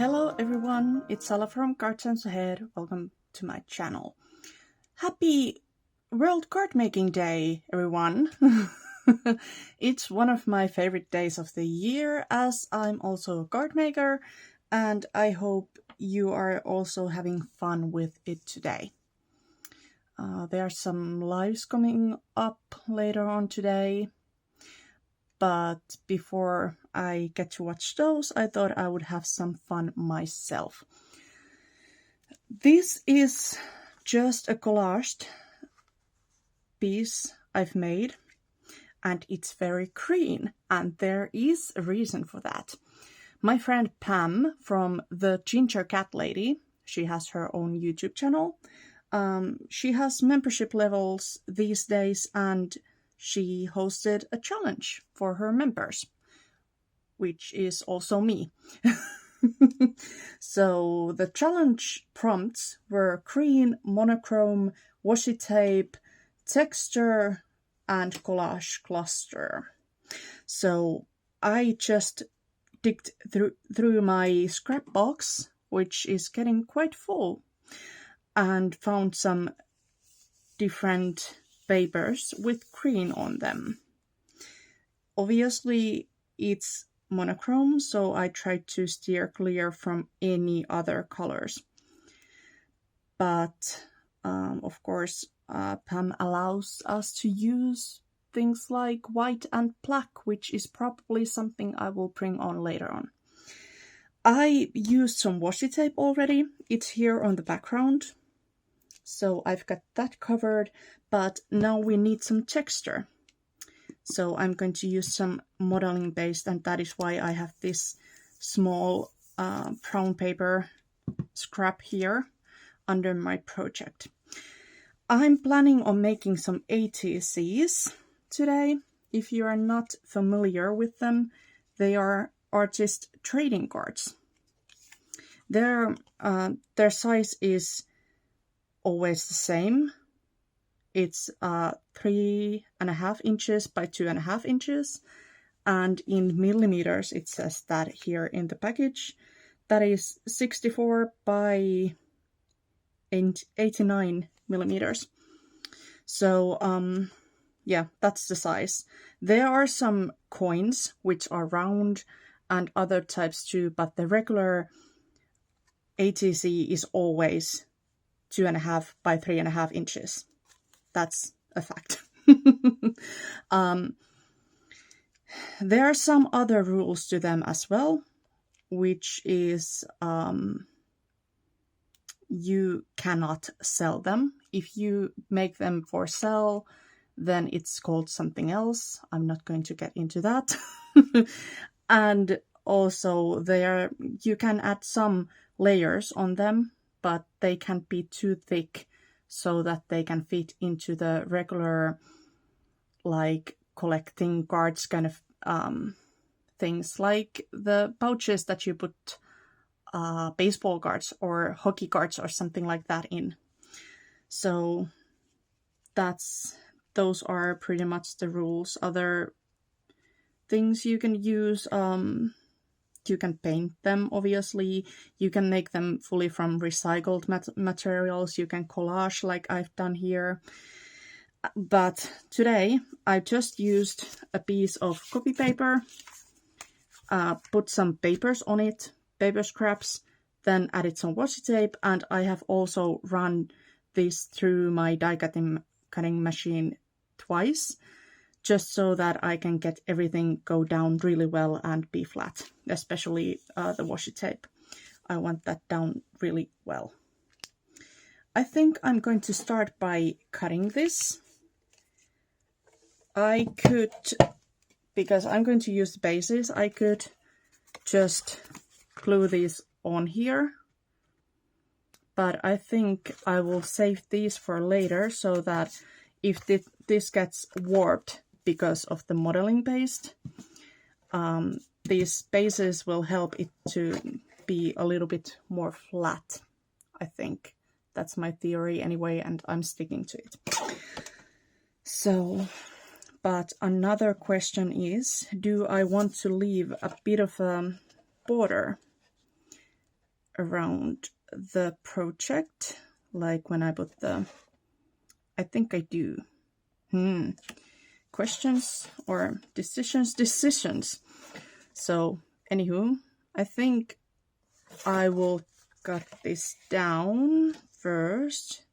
Hello everyone, it's Sala from Cards Ahead. Welcome to my channel. Happy World Card Making Day, everyone! It's one of my favorite days of the year, as I'm also a card maker, and I hope you are also having fun with it today. There are some lives coming up later on today, but before I get to watch those, I thought I would have some fun myself. This is just a collaged piece I've made, and it's very green, and there is a reason for that. My friend Pam from the Ginger Cat Lady, she has her own YouTube channel. She has membership levels these days, and she hosted a challenge for her members, which is also me. So the challenge prompts were green, monochrome, washi tape, texture, and collage cluster. So I just digged through my scrap box, which is getting quite full, and found some different papers with green on them. Obviously, it's monochrome, so I tried to steer clear from any other colors. But, of course, Pam allows us to use things like white and black, which is probably something I will bring on later on. I used some washi tape already. It's here on the background. So I've got that covered, but now we need some texture. So I'm going to use some modeling based, and that is why I have this small brown paper scrap here under my project. I'm planning on making some ATCs today. If you are not familiar with them, they are artist trading cards. Their size is always the same. It's 3.5 inches by 2.5 inches, and in millimeters it says that here in the package. That is 64 by 89 millimeters. So yeah, that's the size. There are some coins which are round and other types too, but the regular ATC is always 2.5 by 3.5 inches. That's a fact. There are some other rules to them as well, which is you cannot sell them. If you make them for sale, then it's called something else. I'm not going to get into that. And also you can add some layers on them, but they can't be too thick so that they can fit into the regular, like, collecting cards kind of things, like the pouches that you put baseball cards or hockey cards or something like that in. So those are pretty much the rules. Other things you can use, you can paint them, obviously. You can make them fully from recycled materials. You can collage like I've done here. But today I just used a piece of copy paper, put some papers on it, paper scraps, then added some washi tape, and I have also run this through my die cutting machine twice, just so that I can get everything go down really well and be flat, especially the washi tape. I want that down really well. I think I'm going to start by cutting this. I could, because I'm going to use the bases, I could just glue these on here. But I think I will save these for later, so that if this gets warped because of the modeling paste, these bases will help it to be a little bit more flat. I think that's my theory anyway, and I'm sticking to it. So, but another question is, do I want to leave a bit of a border around the project, like when I put the, I think I do. Questions or decisions. So, anywho, I think I will cut this down first.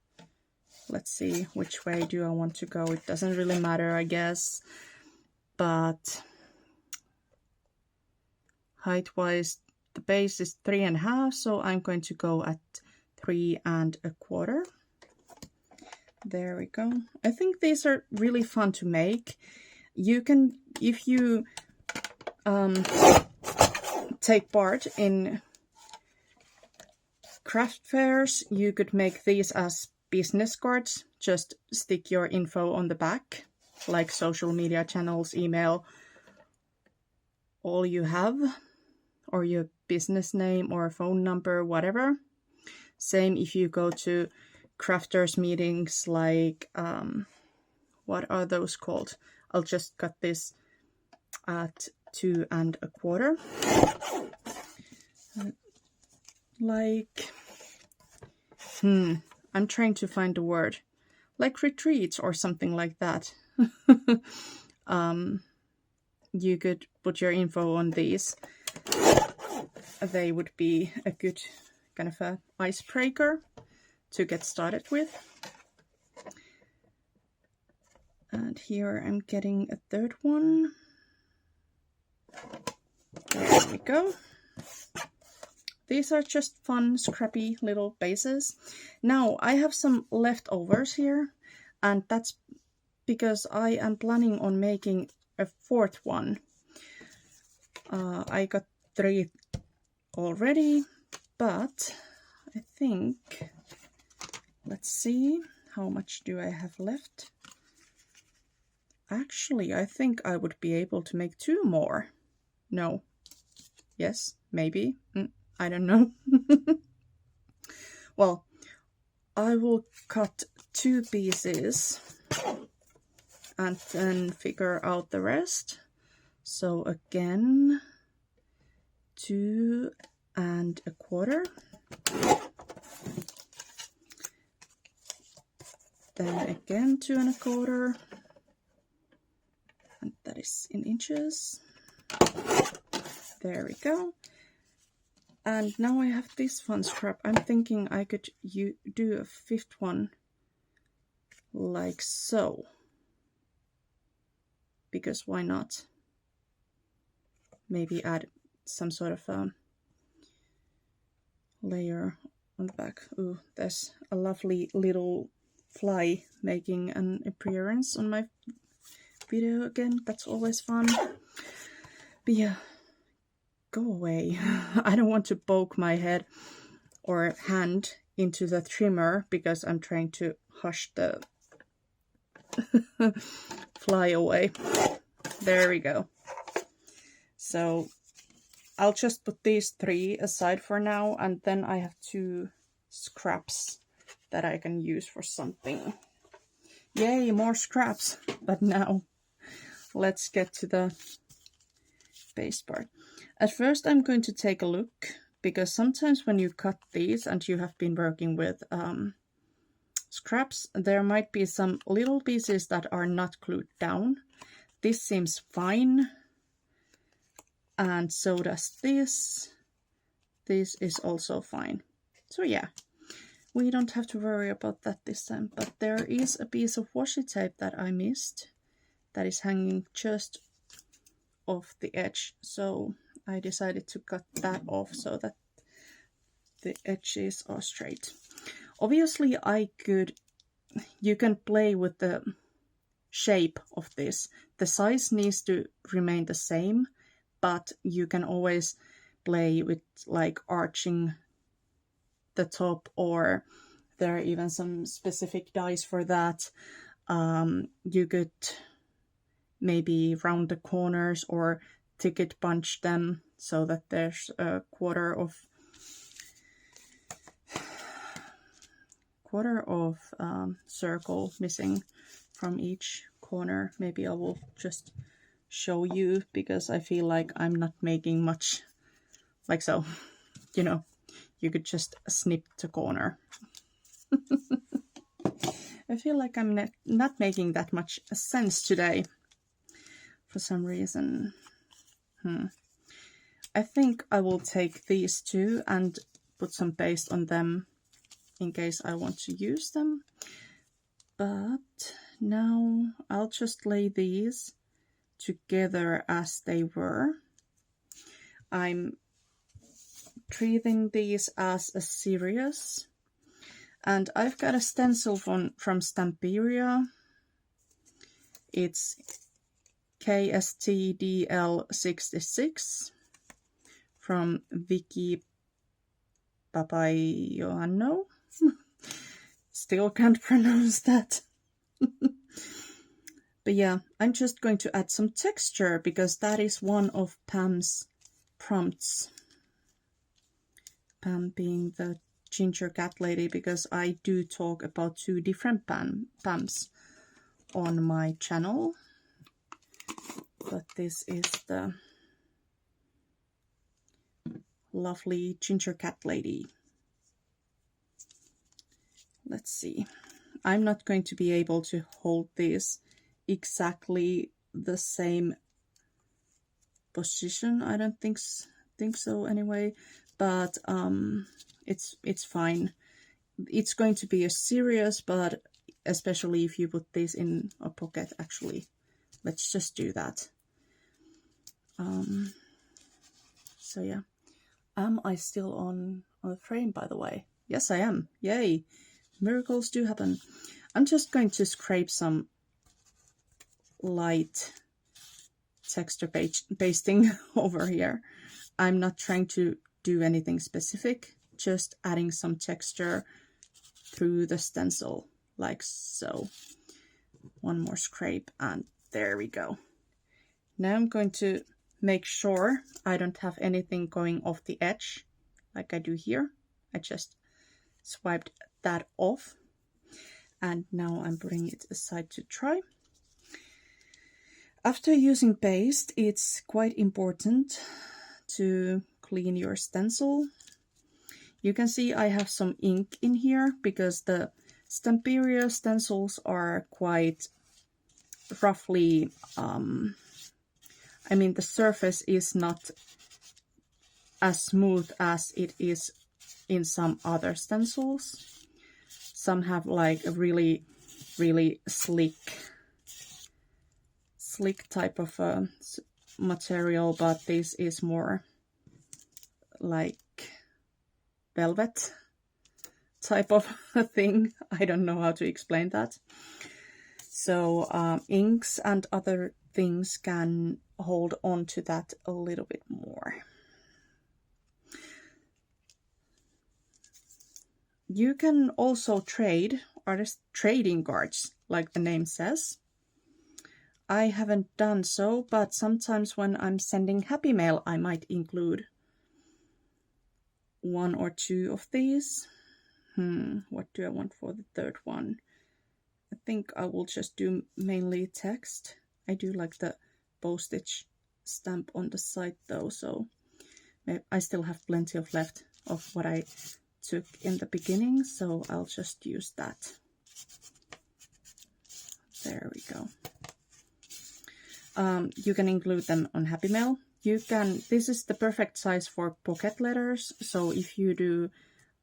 Let's see, which way do I want to go? It doesn't really matter, I guess. But height-wise, the base is 3.5, so I'm going to go at 3.25. There we go. I think these are really fun to make. You can, if you take part in craft fairs, you could make these as business cards. Just stick your info on the back, like social media channels, email, all you have, or your business name or phone number, whatever. Same if you go to crafters meetings, like what are those called? I'll just cut this at 2.25. Like, I'm trying to find a word, like retreats or something like that. You could put your info on these. They would be a good kind of a icebreaker to get started with. And here I'm getting a third one. There we go. These are just fun, scrappy little bases. Now I have some leftovers here, and that's because I am planning on making a fourth one. I got 3 already, but I think, let's see, how much do I have left? Actually, I think I would be able to make 2 more. No. Yes, maybe. I don't know. Well, I will cut 2 pieces and then figure out the rest. So again, 2.25. Then again 2.25. And that is in inches. There we go. And now I have this fun scrap. I'm thinking I could do a 5th one like so. Because why not? Maybe add some sort of layer on the back. Ooh, there's a lovely little fly making an appearance on my video again. That's always fun. But yeah, go away. I don't want to poke my head or hand into the trimmer because I'm trying to hush the fly away. There we go. So I'll just put these 3 aside for now, and then I have 2 scraps that I can use for something. Yay, more scraps! But now let's get to the base part. At first I'm going to take a look, because sometimes when you cut these and you have been working with scraps, there might be some little pieces that are not glued down. This seems fine, and so does this. This is also fine. So yeah, we don't have to worry about that this time. But there is a piece of washi tape that I missed that is hanging just off the edge. So I decided to cut that off so that the edges are straight. Obviously you can play with the shape of this. The size needs to remain the same, but you can always play with like arching the top, or there are even some specific dies for that. You could maybe round the corners or ticket punch them so that there's a quarter of circle missing from each corner. Maybe I will just show you, because I feel like I'm not making much, like so. You know, you could just snip the corner. I feel like I'm not making that much sense today for some reason. I think I will take these two and put some paste on them in case I want to use them. But now I'll just lay these together as they were. I'm treating these as a series. And I've got a stencil from Stamperia. It's KSTDL66 from Vicky Papaioannou. Still can't pronounce that. But yeah, I'm just going to add some texture because that is one of Pam's prompts. Pam being the ginger cat lady, because I do talk about two different Pams on my channel. But this is the lovely ginger cat lady. Let's see. I'm not going to be able to hold this exactly the same position. I don't think so anyway, but it's fine. It's going to be a series, but especially if you put this in a pocket, actually. Let's just do that. So yeah. Am I still on the frame, by the way? Yes, I am. Yay. Miracles do happen. I'm just going to scrape some light texture pasting over here. I'm not trying to do anything specific, just adding some texture through the stencil, like so. One more scrape, and there we go. Now I'm going to make sure I don't have anything going off the edge, like I do here. I just swiped that off, and now I'm putting it aside to dry. After using paste, it's quite important to clean your stencil. You can see I have some ink in here because the Stamperia stencils are quite roughly, I mean, the surface is not as smooth as it is in some other stencils. Some have like a really slick type of material, but this is more like velvet type of a thing. I don't know how to explain that. So inks and other things can hold on to that a little bit more. You can also trade artist trading cards, like the name says. I haven't done so, but sometimes when I'm sending Happy Mail, I might include one or two of these. What do I want for the third one? I think I will just do mainly text. I do like the postage stamp on the side though, so I still have plenty of left of what I took in the beginning, so I'll just use that. There we go. You can include them on Happy Mail. You can, this is the perfect size for pocket letters, so if you do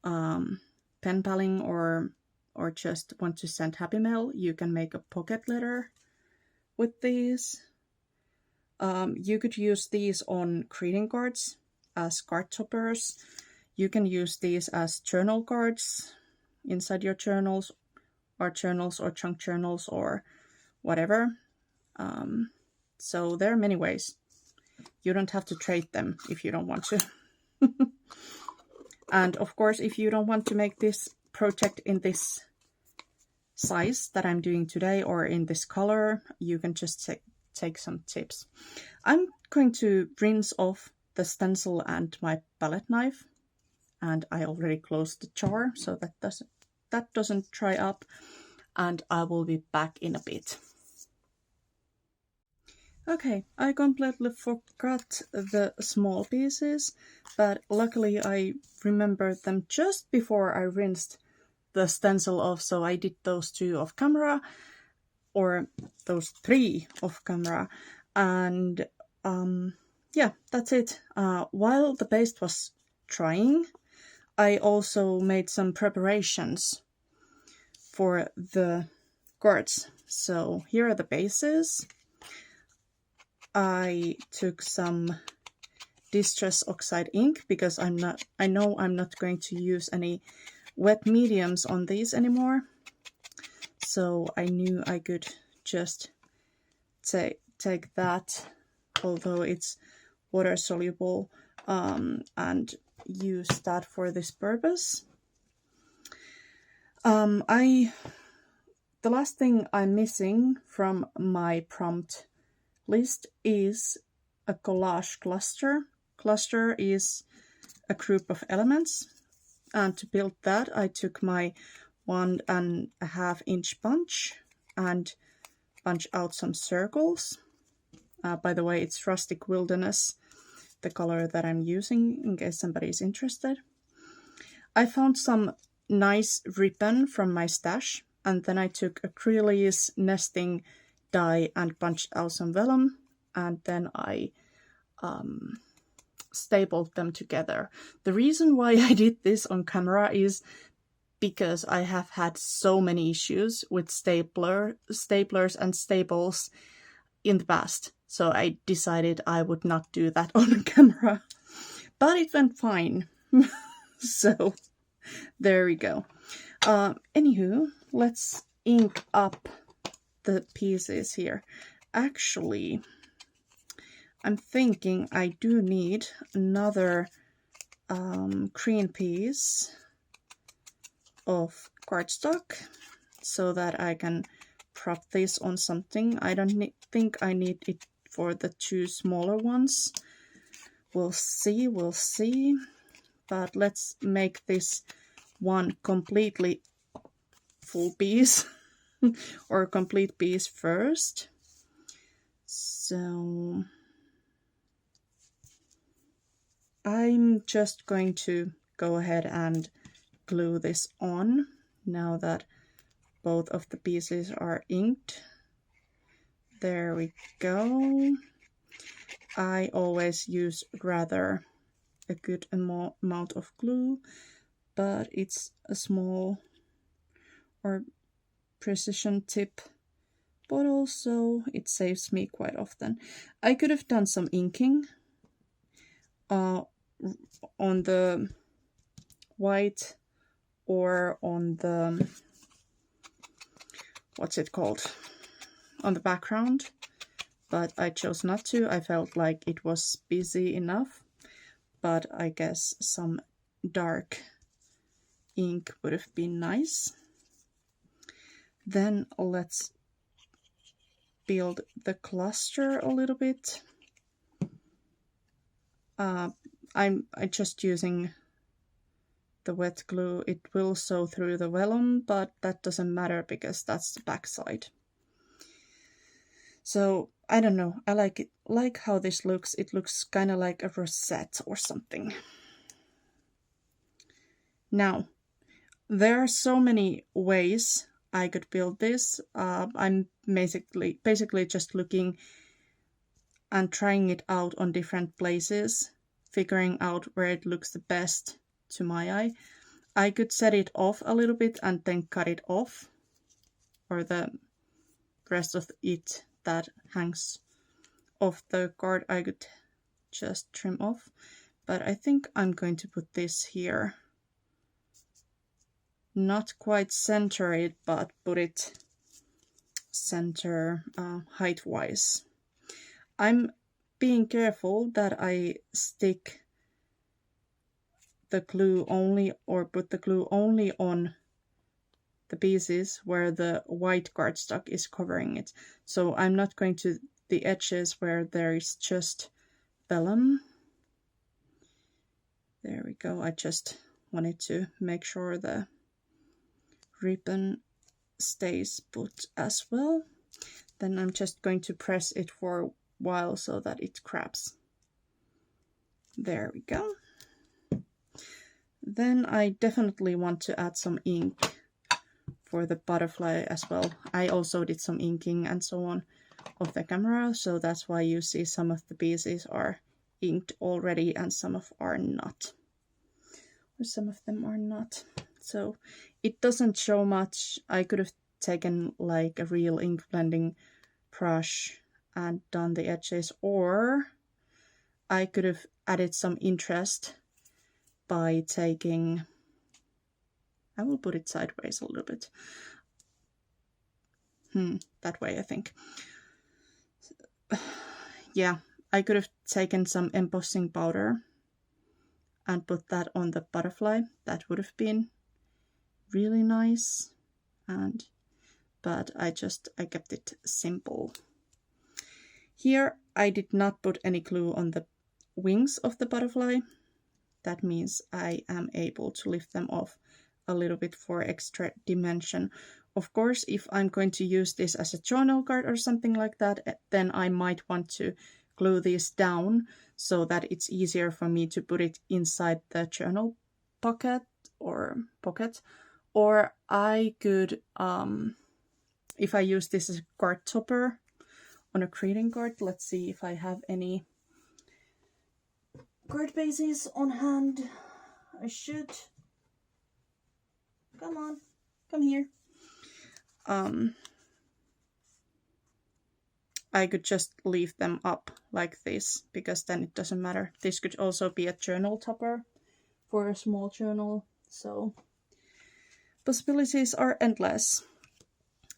pen paling or just want to send Happy Mail, you can make a pocket letter with these. You could use these on greeting cards as card toppers. You can use these as journal cards inside your journals or chunk journals or whatever. So there are many ways. You don't have to trade them if you don't want to. And of course, if you don't want to make this project in this size that I'm doing today or in this color, you can just take some tips. I'm going to rinse off the stencil and my palette knife, and I already closed the jar so that doesn't dry up, and I will be back in a bit. Okay, I completely forgot the small pieces, but luckily I remembered them just before I rinsed the stencil off, so I did those 2 off camera, or those 3 off camera, and yeah, that's it. While the paste was drying, I also made some preparations for the cards. So here are the bases. I took some Distress Oxide ink because I know I'm not going to use any wet mediums on these anymore. So I knew I could just take that, although it's water soluble, and use that for this purpose. The last thing I'm missing from my prompt list is a collage cluster. Cluster is a group of elements, and to build that I took my 1.5 inch punch and punch out some circles. By the way, it's Rustic Wilderness, the color that I'm using, in case somebody is interested. I found some nice ribbon from my stash, and then I took acrylic nesting die and punched out some vellum, and then I stapled them together. The reason why I did this on camera is because I have had so many issues with staplers and staples in the past. So I decided I would not do that on camera. But it went fine. So there we go. Anywho, let's ink up the pieces here. Actually, I'm thinking I do need another green piece of cardstock so that I can prop this on something. I don't think I need it for the 2 smaller ones. We'll see. But let's make this one completely full piece or complete piece first. So I'm just going to go ahead and glue this on now that both of the pieces are inked. There we go. I always use rather a good amount of glue, but it's a small or precision tip, but also it saves me quite often. I could have done some inking on the white or on the, what's it called, on the background, but I chose not to. I felt like it was busy enough, but I guess some dark ink would have been nice. Then let's build the cluster a little bit. I'm just using the wet glue. It will sew through the vellum, but that doesn't matter because that's the back side. So I don't know, I like how this looks. It looks kind of like a rosette or something. Now, there are so many ways I could build this. I'm basically just looking and trying it out on different places, figuring out where it looks the best to my eye. I could set it off a little bit and then cut it off, or the rest of it that hangs off the card I could just trim off, but I think I'm going to put this here. Not quite center it, but put it center height-wise. I'm being careful that I stick the glue only, or put the glue only on the pieces where the white cardstock is covering it. So I'm not going to the edges where there is just vellum. There we go. I just wanted to make sure the ribbon stays put as well. Then I'm just going to press it for while so that it grabs. There we go. Then I definitely want to add some ink for the butterfly as well. I also did some inking and so on of the camera, so that's why you see some of the pieces are inked already and some of are not. Or some of them are not. So it doesn't show much. I could have taken like a real ink blending brush and done the edges, or I could have added some interest by taking, I will put it sideways a little bit. That way I think. Yeah, I could have taken some embossing powder and put that on the butterfly. That would have been really nice. But I kept it simple. Here I did not put any glue on the wings of the butterfly. That means I am able to lift them off a little bit for extra dimension. Of course, if I'm going to use this as a journal card or something like that, then I might want to glue this down so that it's easier for me to put it inside the journal pocket, or I could, if I use this as a card topper on a greeting card, let's see if I have any card bases on hand. I should. Come on, come here. I could just leave them up like this, because then it doesn't matter. This could also be a journal topper for a small journal, so possibilities are endless.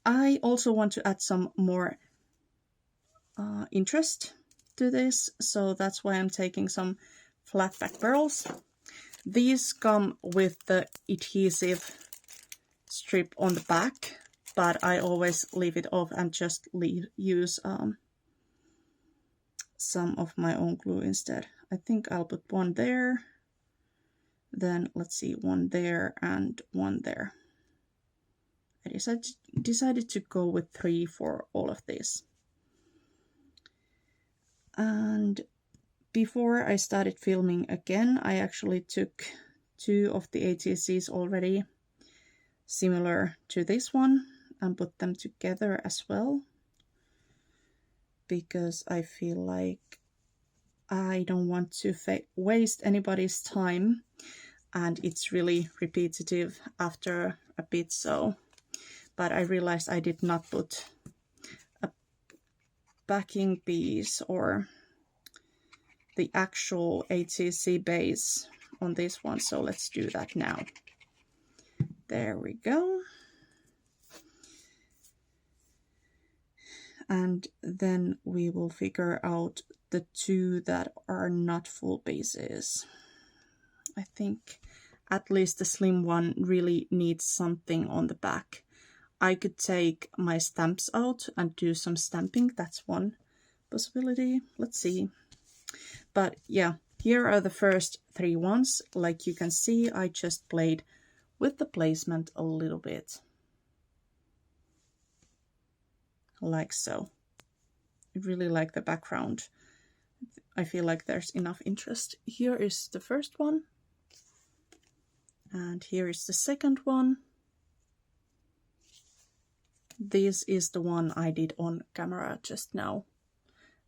I also want to add some more interest to this, so that's why I'm taking some flat back pearls. These come with the adhesive strip on the back, but I always leave it off and just use some of my own glue instead. I think I'll put one there, then let's see, one there and one there. I decided to go with 3 for all of these. And before I started filming again, I actually took 2 of the ATCs already, similar to this one, and put them together as well, because I feel like I don't want to waste anybody's time, and it's really repetitive after a bit. So, but I realized I did not put a backing piece or the actual ATC base on this one, so let's do that now. There we go. And then we will figure out the 2 that are not full bases. I think at least the slim one really needs something on the back. I could take my stamps out and do some stamping. That's one possibility. Let's see. But yeah, here are the first 3 ones. Like you can see, I just played with the placement a little bit. Like so. I really like the background. I feel like there's enough interest. Here is the first one. And here is the second one. This is the one I did on camera just now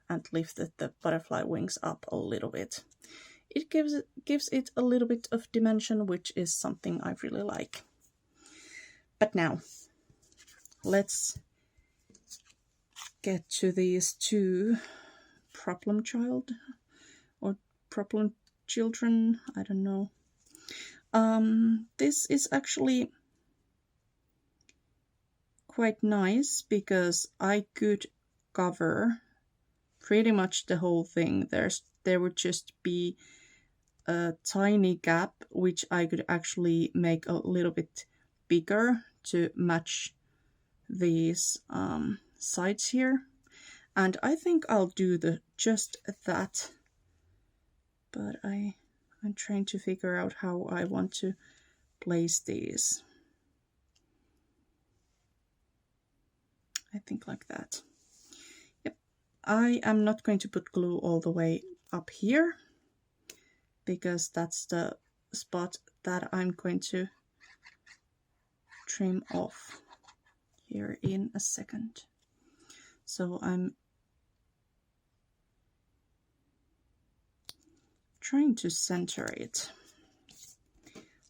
and lifted the butterfly wings up a little bit. It gives it a little bit of dimension, which is something I really like. But now, let's get to these 2 problem child or problem children, I don't know. This is actually quite nice because I could cover pretty much the whole thing. There would just be a tiny gap which I could actually make a little bit bigger to match these sides here, and I think I'll do just that, but I'm trying to figure out how I want to place these. I think like that. Yep, I am not going to put glue all the way up here, because that's the spot that I'm going to trim off here in a second. So I'm trying to center it.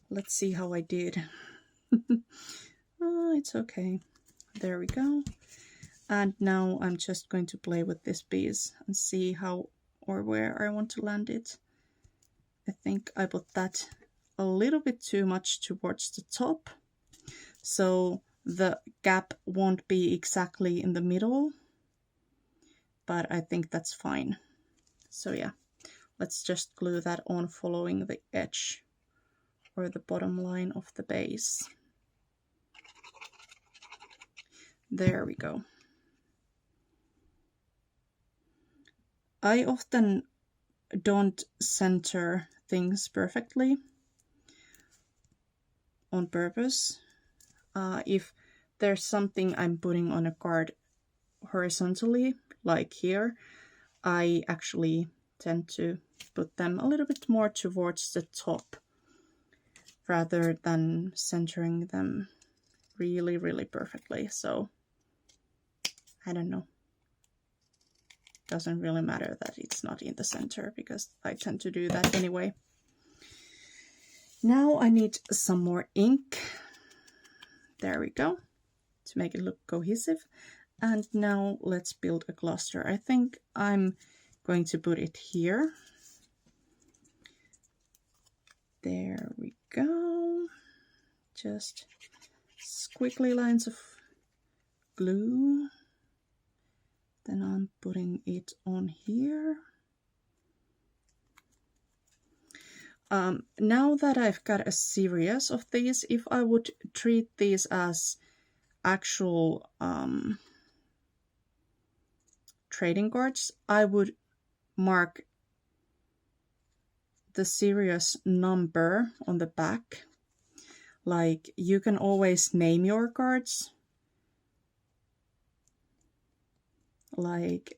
Let's see how I did. Oh, it's okay. There we go. And now I'm just going to play with this piece and see how or where I want to land it. I think I put that a little bit too much towards the top, so the gap won't be exactly in the middle, but I think that's fine. So yeah, let's just glue that on following the edge or the bottom line of the base. There we go. I often don't center things perfectly on purpose. If there's something I'm putting on a card horizontally, like here, I actually tend to put them a little bit more towards the top rather than centering them really, really perfectly. So I don't know. Doesn't really matter that it's not in the center, because I tend to do that anyway. Now I need some more ink. There we go, to make it look cohesive. And now let's build a cluster. I think I'm going to put it here. There we go. Just squiggly lines of glue. Then I'm putting it on here. Now that I've got a series of these, if I would treat these as actual trading cards, I would mark the series number on the back. Like, you can always name your cards. Like,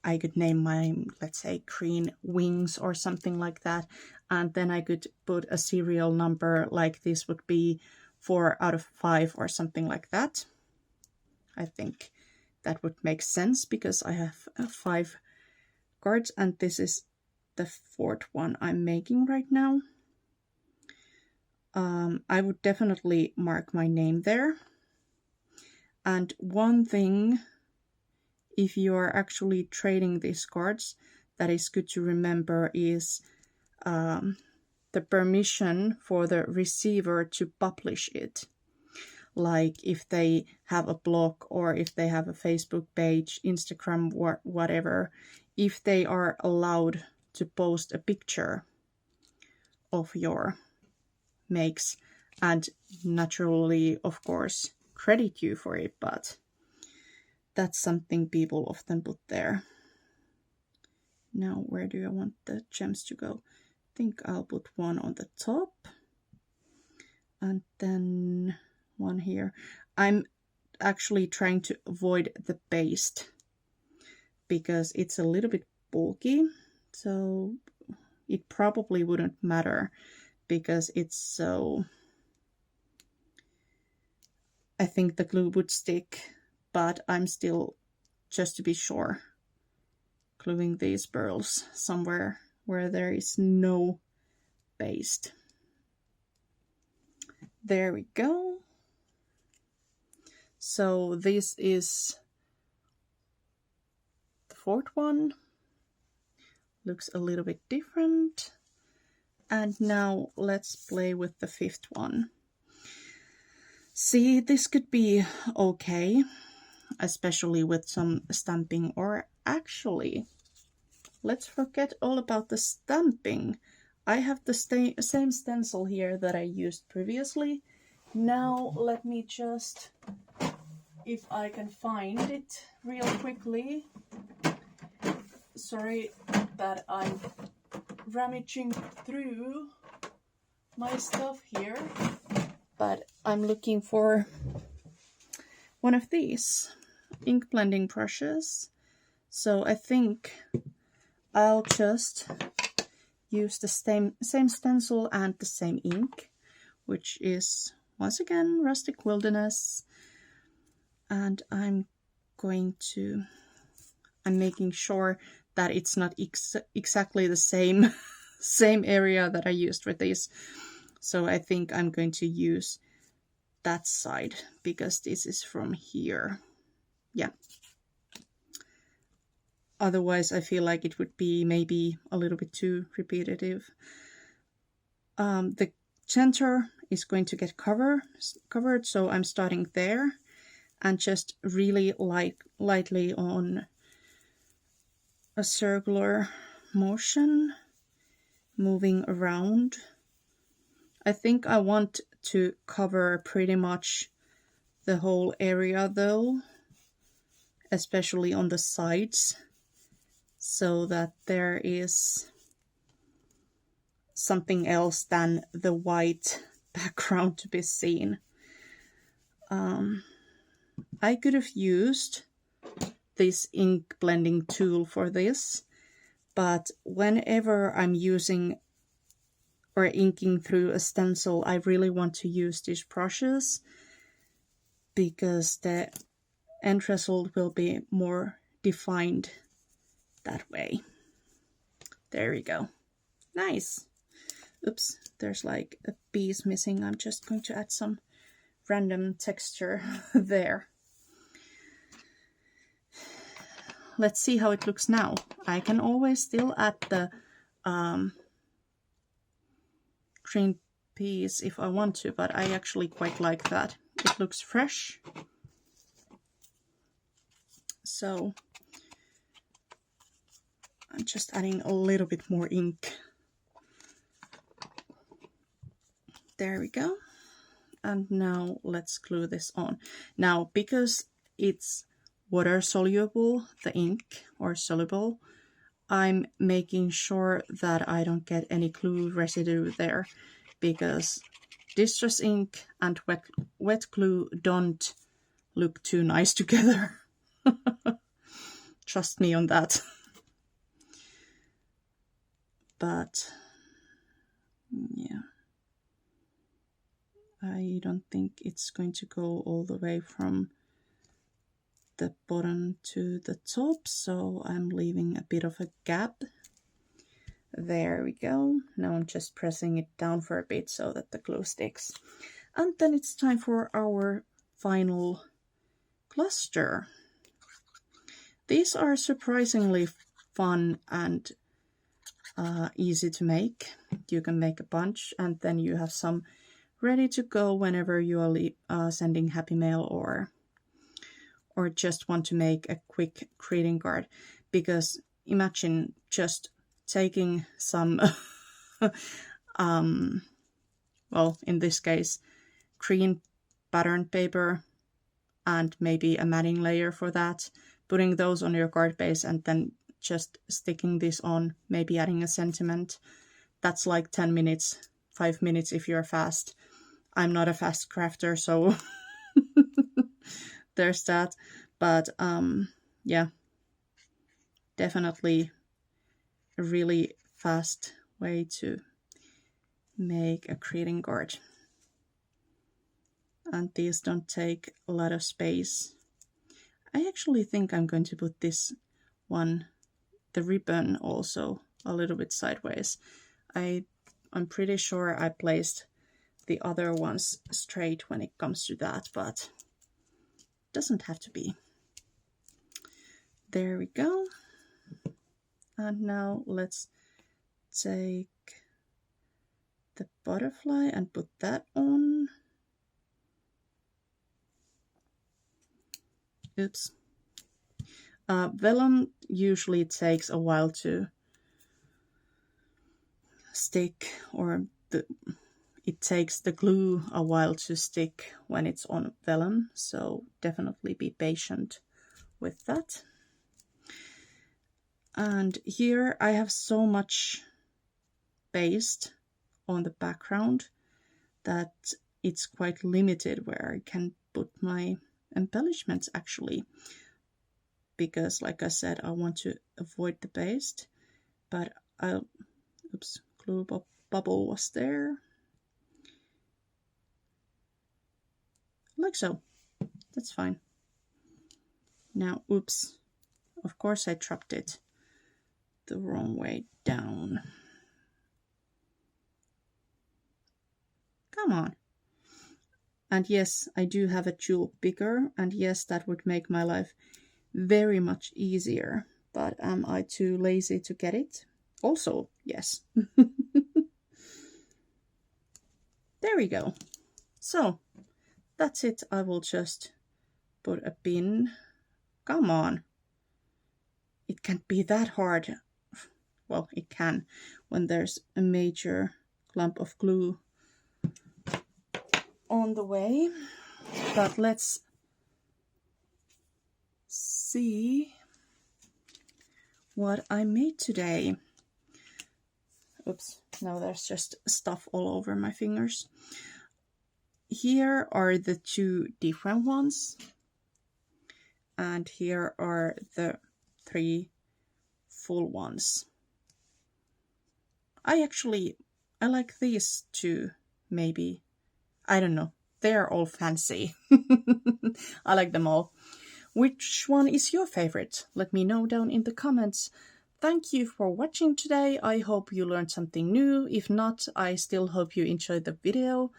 I could name mine, let's say, Green Wings or something like that. And then I could put a serial number, like this would be 4 out of 5 or something like that. I think that would make sense, because I have 5 cards and this is the 4th one I'm making right now. I would definitely mark my name there. And one thing, if you are actually trading these cards, that is good to remember is the permission for the receiver to publish it. Like if they have a blog or if they have a Facebook page, Instagram, whatever, if they are allowed to post a picture of your makes, and naturally, of course, credit you for it, but that's something people often put there. Now, where do I want the gems to go? I think I'll put one on the top and then one here. I'm actually trying to avoid the paste because it's a little bit bulky, so it probably wouldn't matter because it's so... I think the glue would stick, but I'm still, just to be sure, gluing these pearls somewhere where there is no paste. There we go. So this is the 4th one. Looks a little bit different. And now let's play with the 5th one. See, this could be okay, especially with some stamping, or actually, let's forget all about the stamping. I have the same stencil here that I used previously. Now let me just, if I can find it real quickly. Sorry that I'm rummaging through my stuff here, but I'm looking for one of these ink blending brushes. So I think I'll just use the same stencil and the same ink, which is once again Rustic Wilderness. And I'm making sure that it's not exactly the same same area that I used with this. So I think I'm going to use that side because this is from here. Yeah. Otherwise, I feel like it would be maybe a little bit too repetitive. The center is going to get covered, so I'm starting there and just really lightly on a circular motion, moving around. I think I want to cover pretty much the whole area though, especially on the sides, so that there is something else than the white background to be seen. I could have used this ink blending tool for this, but whenever I'm using or inking through a stencil, I really want to use these brushes because the end result will be more defined that way. There we go. Nice. Oops, there's like a piece missing. I'm just going to add some random texture there. Let's see how it looks now. I can always still add the green piece if I want to, but I actually quite like that. It looks fresh. So I'm just adding a little bit more ink. There we go. And now let's glue this on. Now, because it's water soluble, the ink, or soluble, I'm making sure that I don't get any glue residue there, because distress ink and wet glue don't look too nice together. Trust me on that. But yeah, I don't think it's going to go all the way from the bottom to the top, so I'm leaving a bit of a gap. There we go. Now I'm just pressing it down for a bit so that the glue sticks. And then it's time for our final cluster. These are surprisingly fun and easy to make. You can make a bunch and then you have some ready to go whenever you are sending happy mail or just want to make a quick greeting card. Because imagine just taking some well, in this case, green pattern paper and maybe a matting layer for that, putting those on your card base and then just sticking this on, maybe adding a sentiment. That's like 10 minutes, 5 minutes if you're fast. I'm not a fast crafter, so there's that. But yeah, definitely a really fast way to make a greeting card. And these don't take a lot of space. I actually think I'm going to put this one, the ribbon, also a little bit sideways. I'm pretty sure I placed the other ones straight when it comes to that, but it doesn't have to be. There we go. And now let's take the butterfly and put that on. Oops. Vellum usually takes a while to stick, or it takes the glue a while to stick when it's on vellum, so definitely be patient with that. And here I have so much paste on the background that it's quite limited where I can put my embellishments actually, because, like I said, I want to avoid the paste. But oops, glue bubble was there. Like so. That's fine. Now, oops. Of course I dropped it the wrong way down. Come on. And yes, I do have a jewel picker, and yes, that would make my life very much easier. But am I too lazy to get it? Also, yes. There we go. So, that's it. I will just put a pin. Come on. It can't be that hard. Well, it can when there's a major clump of glue on the way. But let's see what I made today. Oops, no, there's just stuff all over my fingers. Here are the 2 different ones. And here are the 3 full ones. I like these 2, maybe. I don't know. They're all fancy. I like them all. Which one is your favorite? Let me know down in the comments. Thank you for watching today. I hope you learned something new. If not, I still hope you enjoyed the video.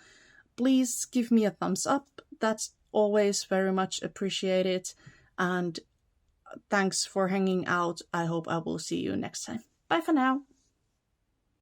Please give me a thumbs up. That's always very much appreciated. And thanks for hanging out. I hope I will see you next time. Bye for now.